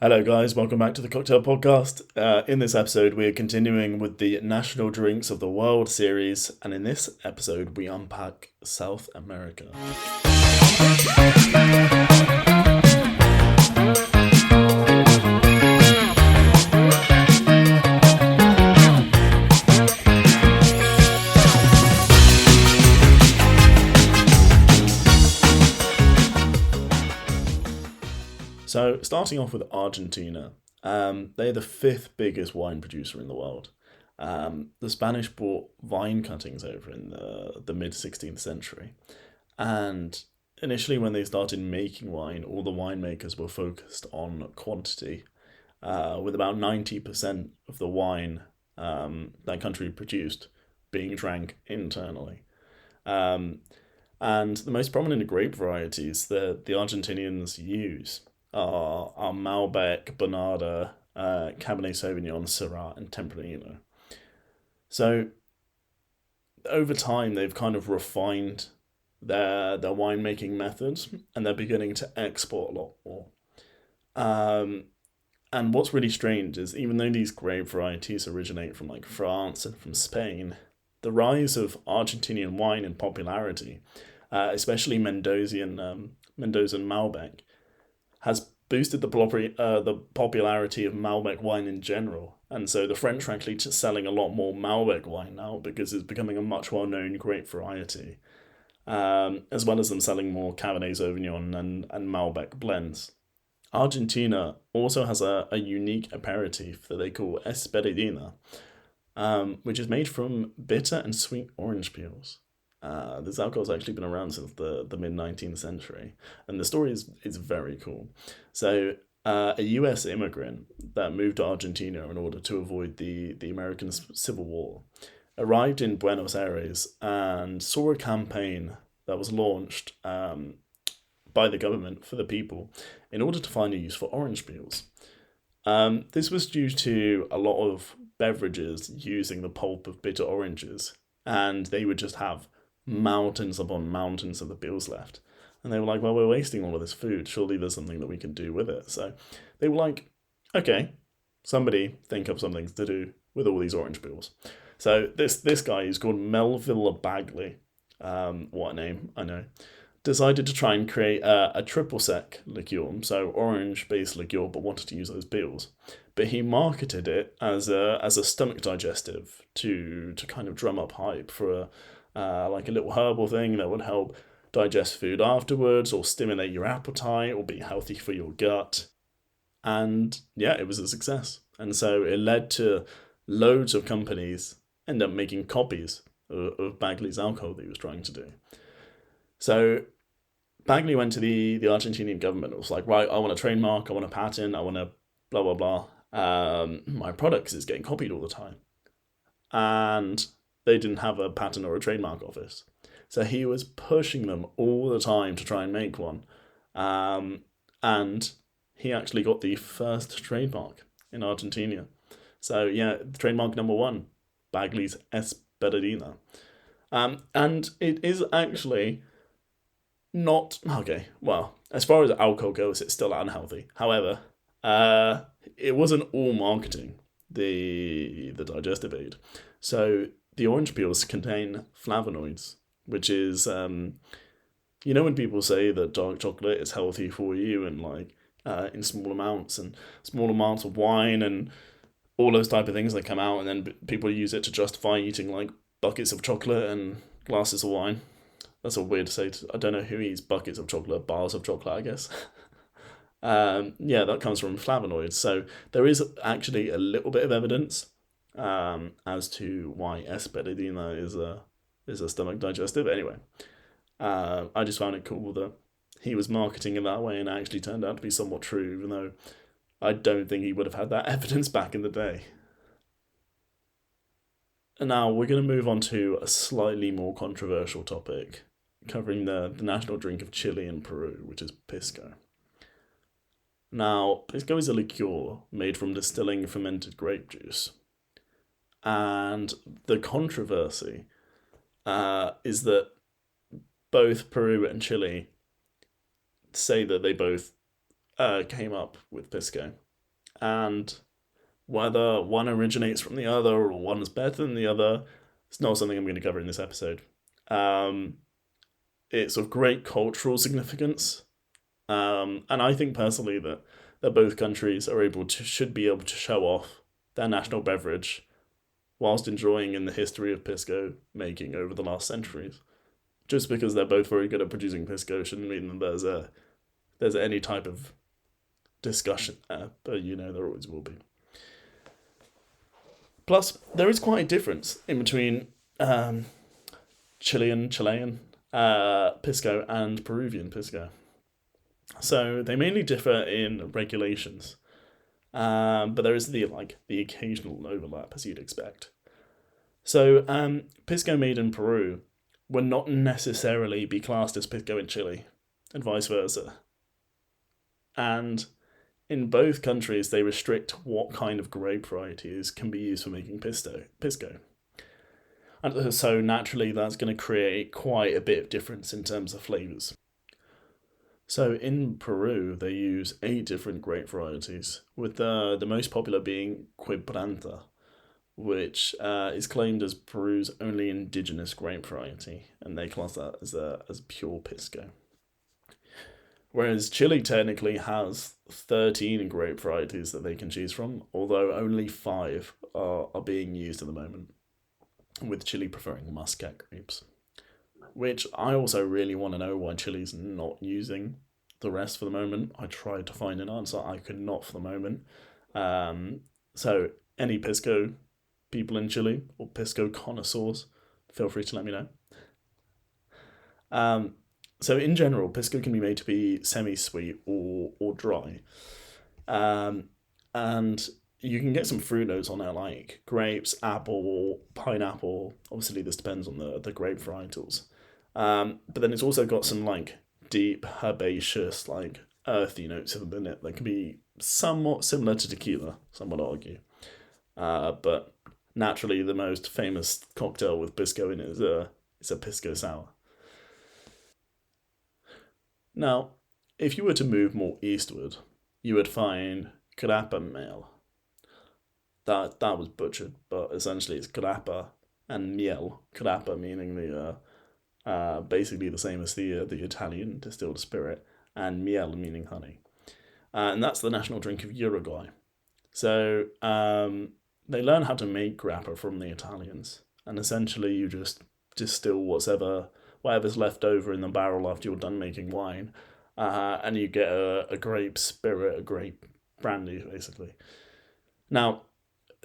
Hello, guys. Welcome back to the Cocktail Podcast. In this episode, we are continuing with the National Drinks of the World series, and in this episode, we unpack South America. So, starting off with Argentina, they're the fifth biggest wine producer in the world. The Spanish brought vine cuttings over in the mid 16th century. And initially, when they started making wine, all the winemakers were focused on quantity, with about 90% of the wine that country produced being drank internally. Um, and the most prominent grape varieties that the Argentinians use are Malbec, Bonarda, Cabernet Sauvignon, Syrah, and Tempranillo. So over time, they've kind of refined their winemaking methods, and they're beginning to export a lot more. And what's really strange is even though these grape varieties originate from like France and from Spain, the rise of Argentinian wine in popularity, especially Mendoza Malbec, has boosted the popularity of Malbec wine in general. And so the French are actually just selling a lot more Malbec wine now because it's becoming a much well-known grape variety, as well as them selling more Cabernet Sauvignon and Malbec blends. Argentina also has a unique aperitif that they call Esperidina, which is made from bitter and sweet orange peels. This alcohol's actually been around since the mid 19th century, and the story is very cool. So, a US immigrant that moved to Argentina in order to avoid the American Civil War arrived in Buenos Aires and saw a campaign that was launched by the government for the people in order to find a use for orange peels. This was due to a lot of beverages using the pulp of bitter oranges, and they would just have mountains upon mountains of the peels left. And they were like, well, we're wasting all of this food. Surely there's something that we can do with it. So they were like, okay, somebody think of something to do with all these orange peels. So this guy, who's called Melville Bagley, what a name, I know, decided to try and create a triple sec liqueur, so orange-based liqueur, but wanted to use those peels. But he marketed it as a stomach digestive to kind of drum up hype for like a little herbal thing that would help digest food afterwards or stimulate your appetite or be healthy for your gut. And yeah, it was a success. And so it led to loads of companies end up making copies of Bagley's alcohol that he was trying to do. So Bagley went to the Argentinian government and was like, right, I want a trademark, I want a patent, I want a blah, blah, blah. My products is getting copied all the time. And they didn't have a patent or a trademark office. So he was pushing them all the time to try and make one. And he actually got the first trademark in Argentina. So yeah, trademark number 1, Bagley's Esperidina. And it is actually not, okay, well, as far as alcohol goes, it's still unhealthy. However, it wasn't all marketing, the digestive aid. So the orange peels contain flavonoids, which is, when people say that dark chocolate is healthy for you and like in small amounts of wine and all those type of things that come out, and then people use it to justify eating like buckets of chocolate and glasses of wine. That's a weird to say. I don't know who eats buckets of chocolate, bars of chocolate, I guess. That comes from flavonoids. So there is actually a little bit of evidence as to why Esperidina is a stomach digestive. Anyway, I just found it cool that he was marketing it that way, and it actually turned out to be somewhat true, even though I don't think he would have had that evidence back in the day. And now we're going to move on to a slightly more controversial topic, covering the national drink of Chile and Peru, which is pisco. Now, pisco is a liqueur made from distilling fermented grape juice. And the controversy is that both Peru and Chile say that they both came up with pisco. And whether one originates from the other or one is better than the other, it's not something I'm going to cover in this episode. Um, it's of great cultural significance, and I think personally that both countries are able to should be able to show off their national beverage whilst enjoying in the history of pisco making over the last centuries. Just because they're both very good at producing pisco shouldn't mean that there's any type of discussion there, but there always will be. Plus, there is quite a difference in between Chilean pisco and Peruvian pisco. So they mainly differ in regulations, but there is the occasional overlap as you'd expect. So pisco made in Peru would not necessarily be classed as pisco in Chile, and vice versa. And in both countries, they restrict what kind of grape varieties can be used for making pisco. And so naturally, that's going to create quite a bit of difference in terms of flavours. So in Peru, they use 8 different grape varieties, with the most popular being Quibranta, which is claimed as Peru's only indigenous grape variety, and they class that as pure pisco. Whereas Chile technically has 13 grape varieties that they can choose from, although only 5 are being used at the moment, with Chile preferring Muscat grapes. Which I also really want to know why Chile's not using the rest for the moment. I tried to find an answer, I could not for the moment. So, any Pisco people in Chile, or Pisco connoisseurs, feel free to let me know. So in general, Pisco can be made to be semi-sweet or dry. And you can get some fruit notes on there, like grapes, apple, pineapple. Obviously, this depends on the grape varietals. But then it's also got some deep herbaceous, earthy notes in it that can be somewhat similar to tequila, some would argue. But naturally, the most famous cocktail with Pisco in it is a Pisco sour. Now, if you were to move more eastward, you would find grappa male. That was butchered, but essentially it's grappa and miel. Grappa meaning the basically the same as the Italian distilled spirit, and miel meaning honey, and that's the national drink of Uruguay. So they learn how to make grappa from the Italians, and essentially you just distill whatever's left over in the barrel after you're done making wine, and you get a grape spirit, a grape brandy, basically. Now,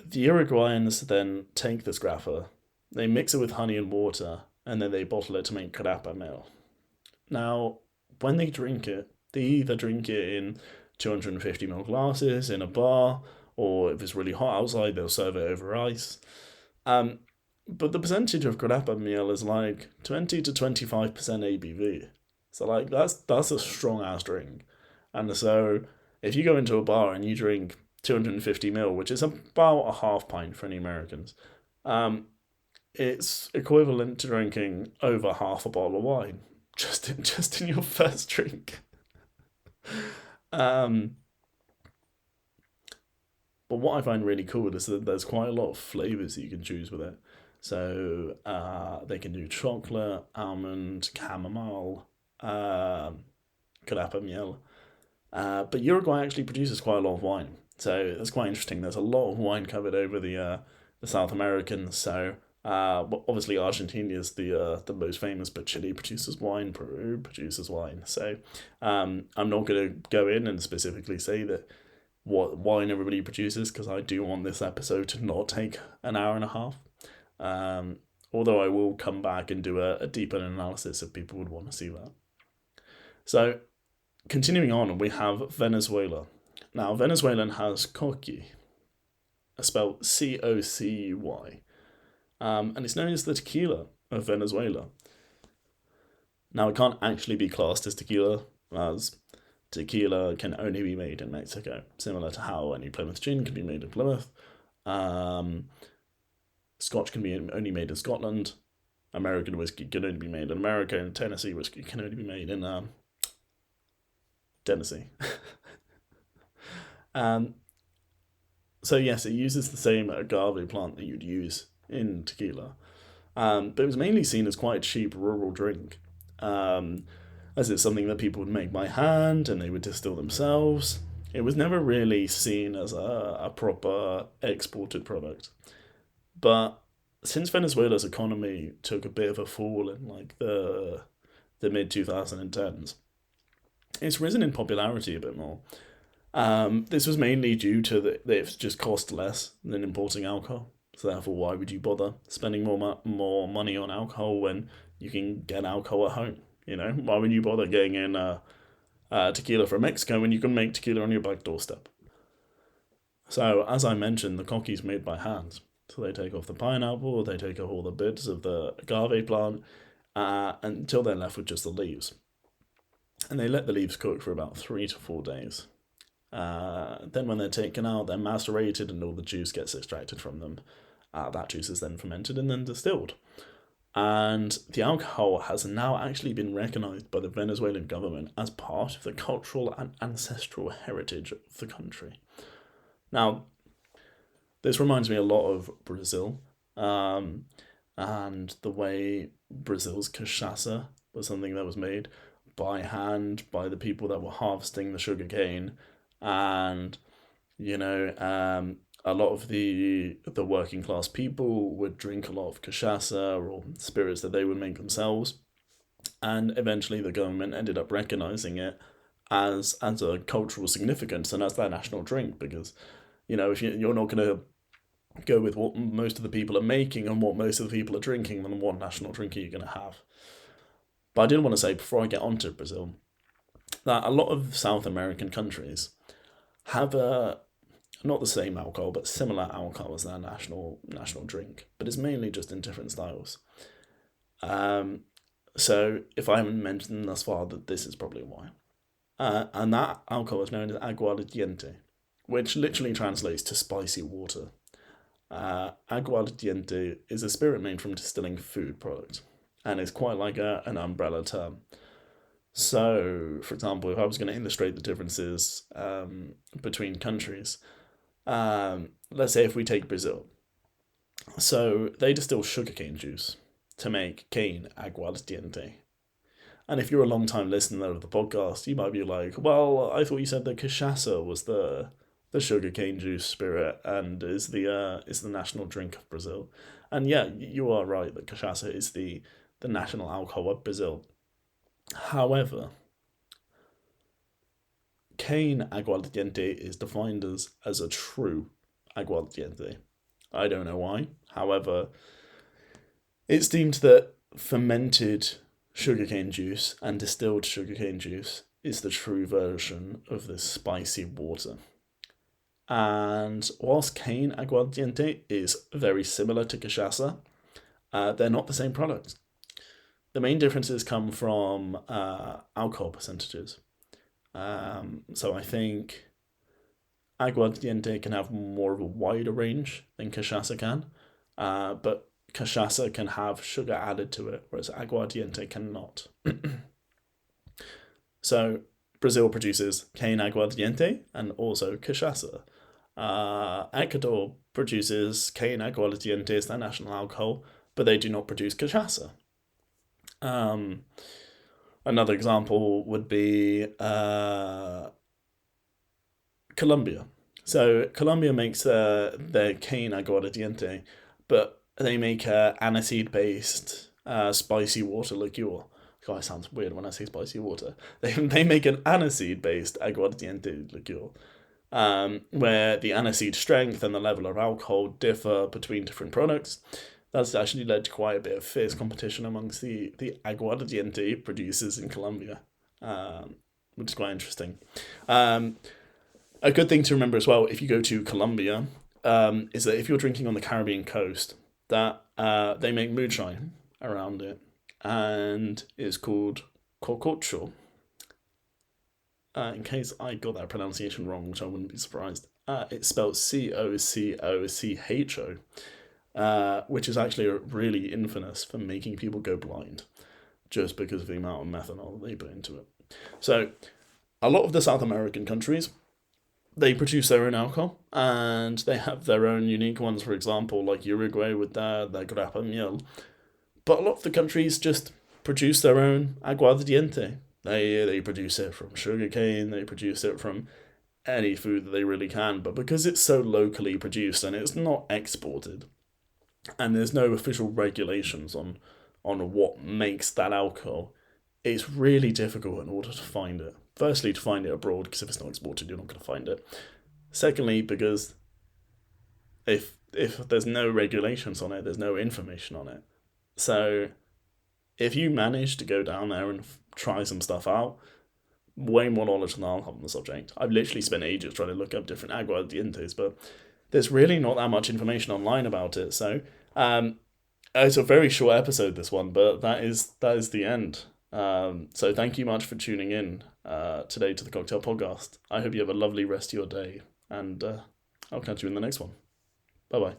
the Uruguayans then take this grappa, they mix it with honey and water, and then they bottle it to make grappa mel. Now, when they drink it, they either drink it in 250ml glasses in a bar, or if it's really hot outside, they'll serve it over ice. But the percentage of grappa meal is 20 to 25% ABV. So that's a strong ass drink. And so if you go into a bar and you drink 250ml, which is about a half pint for any Americans, it's equivalent to drinking over half a bottle of wine just in your first drink. But what I find really cool is that there's quite a lot of flavors that you can choose with it. So they can do chocolate, almond, chamomile, grappa miel. But Uruguay actually produces quite a lot of wine, so that's quite interesting. There's a lot of wine covered over the South Americans. So obviously Argentina is the most famous, but Chile produces wine, Peru produces wine. So I'm not going to go in and specifically say that what wine everybody produces, because I do want this episode to not take an hour and a half. Although I will come back and do a deeper analysis if people would want to see that. So, continuing on, we have Venezuela. Now, Venezuelan has coqui, spelled Cocuy, and it's known as the tequila of Venezuela. Now, it can't actually be classed as tequila, as tequila can only be made in Mexico, similar to how any Plymouth gin can be made in Plymouth. Scotch can be only made in Scotland. American whiskey can only be made in America, and Tennessee whiskey can only be made in Tennessee. So yes, it uses the same agave plant that you'd use in tequila, but it was mainly seen as quite a cheap rural drink, um, as it's something that people would make by hand and they would distill themselves. It was never really seen as a proper exported product. But since Venezuela's economy took a bit of a fall in like the mid 2010s, it's risen in popularity a bit more. This was mainly due to that it just cost less than importing alcohol. So therefore, why would you bother spending more money on alcohol when you can get alcohol at home? You know, why would you bother getting in tequila from Mexico when you can make tequila on your back doorstep? So as I mentioned, the coffee's made by hand. So they take off the pineapple, they take off all the bits of the agave plant, until they're left with just the leaves. And they let the leaves cook for about 3 to 4 days. Then when they're taken out, they're macerated and all the juice gets extracted from them. That juice is then fermented and then distilled. And the alcohol has now actually been recognized by the Venezuelan government as part of the cultural and ancestral heritage of the country. Now, this reminds me a lot of Brazil, and the way Brazil's cachaça was something that was made by hand by the people that were harvesting the sugar cane, and a lot of the working class people would drink a lot of cachaça or spirits that they would make themselves, and eventually the government ended up recognizing it as a cultural significance and as their national drink, because if you're not going to go with what most of the people are making and what most of the people are drinking, then what national drink are you going to have? But I did want to say, before I get on to Brazil, that a lot of South American countries have not the same alcohol, but similar alcohol as their national drink, but it's mainly just in different styles. So if I haven't mentioned thus far, that this is probably why. And that alcohol is known as aguardiente, which literally translates to spicy water. Aguardiente is a spirit made from distilling food products, and it's quite like an umbrella term. So, for example, if I was going to illustrate the differences between countries, let's say if we take Brazil. So they distill sugarcane juice to make cane aguardiente. And if you're a long time listener of the podcast, you might be like, well, I thought you said that cachaça was the sugarcane juice spirit and is the national drink of Brazil. And yeah, you are right that cachaça is the national alcohol of Brazil. However, cane aguardiente is defined as a true aguardiente. I don't know why. However, it's deemed that fermented sugarcane juice and distilled sugarcane juice is the true version of this spicy water. And whilst cane aguardiente is very similar to cachaça, they're not the same product. The main differences come from alcohol percentages. So I think aguardiente can have more of a wider range than cachaça can, but cachaça can have sugar added to it, whereas aguardiente cannot. So Brazil produces cane aguardiente and also cachaça. Ecuador produces cane aguardiente as their national alcohol, but they do not produce cachaça. Another example would be Colombia. So Colombia makes their cane aguardiente, but they make aniseed-based spicy water liqueur. God, it sounds weird when I say spicy water. They make an aniseed-based aguardiente liqueur, where the aniseed strength and the level of alcohol differ between different products. That's actually led to quite a bit of fierce competition amongst the aguardiente producers in Colombia, which is quite interesting. A good thing to remember as well, if you go to Colombia, is that if you're drinking on the Caribbean coast, that they make moonshine around it, and it's called cococho. In case I got that pronunciation wrong, which I wouldn't be surprised. It's spelled Cococho. Which is actually really infamous for making people go blind, just because of the amount of methanol they put into it. So, a lot of the South American countries, they produce their own alcohol, and they have their own unique ones. For example, like Uruguay with their grappa miel. But a lot of the countries just produce their own aguardiente. They produce it from sugarcane. They produce it from any food that they really can. But because it's so locally produced and it's not exported, and there's no official regulations on what makes that alcohol, it's really difficult in order to find it. Firstly, to find it abroad, because if it's not exported, you're not going to find it. Secondly, because if there's no regulations on it, there's no information on it. So if you manage to go down there and try some stuff out, way more knowledge than I'll have on the subject. I've literally spent ages trying to look up different aguardientes, but there's really not that much information online about it. So it's a very short episode, this one, but that is the end. So thank you much for tuning in today to the Cocktail Podcast. I hope you have a lovely rest of your day, and I'll catch you in the next one. Bye-bye.